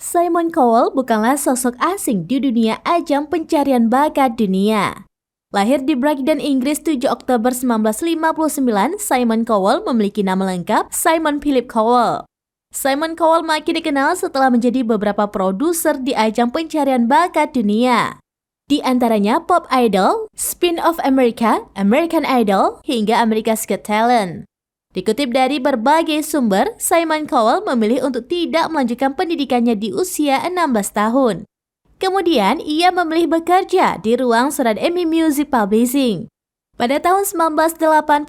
Simon Cowell bukanlah sosok asing di dunia ajang pencarian bakat dunia. Lahir di Brighton, Inggris 7 Oktober 1959, Simon Cowell memiliki nama lengkap Simon Philip Cowell. Simon Cowell makin dikenal setelah menjadi beberapa produser di ajang pencarian bakat dunia. Di antaranya Pop Idol, Spin of America, American Idol, hingga America's Got Talent. Dikutip dari berbagai sumber, Simon Cowell memilih untuk tidak melanjutkan pendidikannya di usia 16 tahun. Kemudian, ia memilih bekerja di ruang surat EMI Music Publishing. Pada tahun 1985,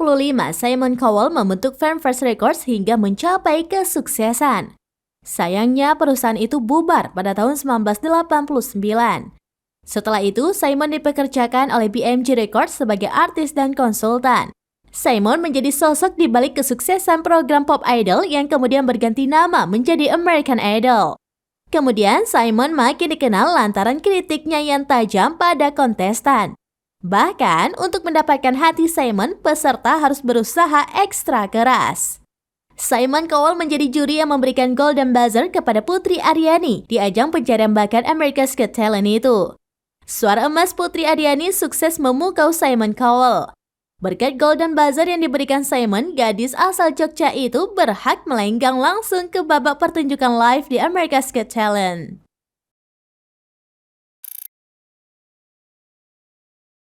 Simon Cowell membentuk Fame First Records hingga mencapai kesuksesan. Sayangnya, perusahaan itu bubar pada tahun 1989. Setelah itu, Simon dipekerjakan oleh BMG Records sebagai artis dan konsultan. Simon menjadi sosok di balik kesuksesan program Pop Idol yang kemudian berganti nama menjadi American Idol. Kemudian Simon makin dikenal lantaran kritiknya yang tajam pada kontestan. Bahkan untuk mendapatkan hati Simon, peserta harus berusaha ekstra keras. Simon Cowell menjadi juri yang memberikan Golden Buzzer kepada Putri Aryani di ajang pencarian bakat America's Got Talent itu. Suara emas Putri Aryani sukses memukau Simon Cowell. Berkat Golden Buzzer yang diberikan Simon, gadis asal Jogja itu berhak melenggang langsung ke babak pertunjukan live di America's Got Talent.